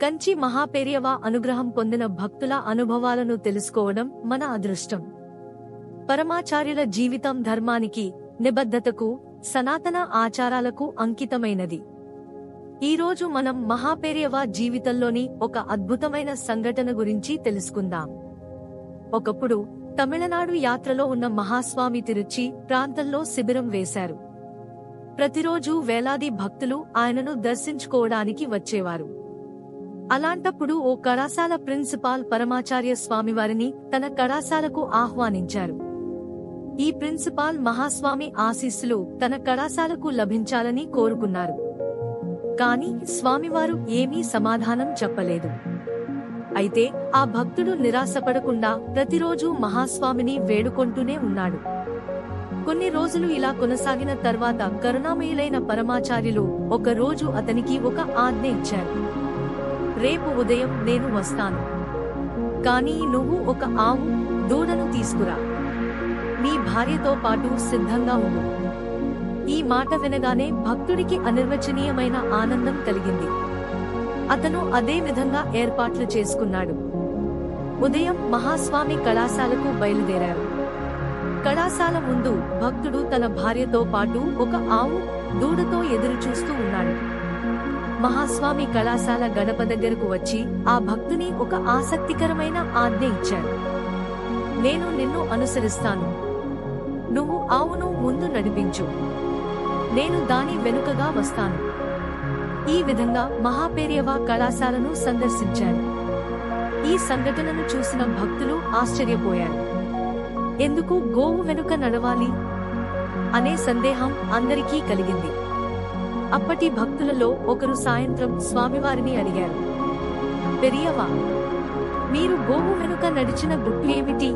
కంచి మహాపెరియవ అనుగ్రహం పొందిన భక్తుల అనుభవాలను తెలుసుకోవడం మన అదృష్టం. పరమాచార్యుల జీవితం ధర్మానికి, నిబద్ధతకు, సనాతన ఆచారాలకు అంకితమైనది. ఈరోజు మనం మహాపెరియవ జీవితంలోని ఒక అద్భుతమైన సంఘటన గురించి తెలుసుకుందాం. ఒకప్పుడు తమిళనాడు యాత్రలో ఉన్న మహాస్వామి తిరుచి ప్రాంతంలో శిబిరం వేశారు. ప్రతిరోజు వేలాది భక్తులు ఆయనను దర్శించుకోవడానికి వచ్చేవారు. అలాంటప్పుడు ఓ కళాశాల ప్రిన్సిపాల్ పరమాచార్య స్వామివారిని తన కళాశాలకు ఆహ్వానించారు. ఈ ప్రిన్సిపాల్ మహాస్వామి ఆశీస్సులు తన కళాశాలకు లభించాలని కోరుకున్నారు. కాని స్వామివారు ఏమీ సమాధానం చెప్పలేదు. అయితే ఆ భక్తుడు నిరాశపడకుండా ప్రతిరోజూ మహాస్వామిని వేడుకొంటూనే ఉన్నాడు. కొన్ని రోజులు ఇలా కొనసాగిన తర్వాత కరుణామయులైన పరమాచార్యులు ఒక రోజు అతనికి ఒక ఆజ్ఞ ఇచ్చారు. రేపు ఉదయం నేను వస్తాను, కానీ నువ్వు ఒక ఆవు, దూడను తీసుకురా. నీ భార్యతో పాటు సిద్ధంగా ఉండు. ఈ మాట వినగానే భక్తుడికి అనిర్వచనీయమైన ఆనందం కలిగింది. అతను అదే విధంగా ఏర్పాట్లు చేసుకున్నాడు. ఉదయం మహాస్వామి కళాశాలకు బయలుదేరారు. కళాశాల ముందు భక్తుడు తన భార్యతో పాటు ఒక ఆవు, దూడతో ఎదురుచూస్తూ ఉన్నాడు. మహాస్వామి కళాశాల గడప దగ్గరకు వచ్చి ఆ భక్తుని ఒక ఆసక్తికరమైన ఆజ్ఞ ఇచ్చాడు. నేను నిన్ను అనుసరిస్తాను. నువ్వు ఆవును ముందు నడిపించు, నేను దాని వెనుకగా వస్తాను. ఈ విధంగా మహాపెరియవ కళాశాలను సందర్శించారు. ఈ సంఘటనను చూసిన భక్తులు ఆశ్చర్యపోయారు. ఎందుకు గోవు వెనుక నడవాలి అనే సందేహం అందరికీ కలిగింది. అప్పటి భక్తులలో ఒకరు సాయంత్రం స్వామివారిని అడిగారు, పెరియవా, మీరు గోవు వెనుక నడిచిన గుట్టు ఏమిటి?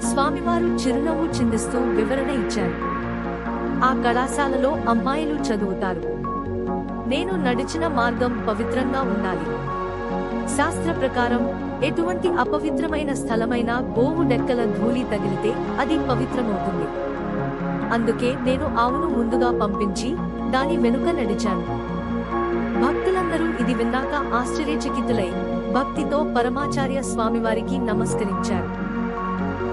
స్వామివారు చిరునవ్వు చిందిస్తూ వివరణ ఇచ్చారు. ఆ కళాశాలలో అమ్మాయిలు చదువుతారు. నేను నడిచిన మార్గం పవిత్రంగా ఉండాలి. శాస్త్ర ప్రకారం ఎటువంటి అపవిత్రమైన స్థలమైనా గోవు డెక్కల ధూళి తగిలితే అది పవిత్రమవుతుంది. అందుకే నేను ఆవును ముందుగా పంపించి దాని వెనుక నడిచాను. భక్తులందరూ ఇది విన్నాక ఆశ్చర్యచకితులై భక్తితో పరమాచార్య స్వామివారికి నమస్కరించారు.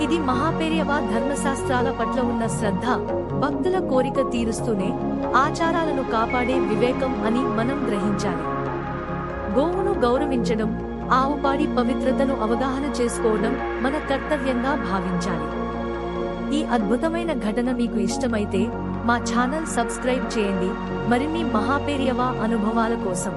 ఇది మహాపెరియవ ధర్మశాస్త్రాల పట్ల ఉన్న శ్రద్ధ, భక్తుల కోరిక తీరుస్తూనే ఆచారాలను కాపాడే వివేకం అని మనం గ్రహించాలి. గోవును గౌరవించడం, ఆవుపాడి పవిత్రతను అవగాహన చేసుకోవడం మన కర్తవ్యంగా భావించాలి. ఈ అద్భుతమైన ఘటన మీకు ఇష్టమైతే మా ఛానల్ సబ్స్క్రైబ్ చేయండి మరిన్ని మహాపెరియవ అనుభవాల కోసం.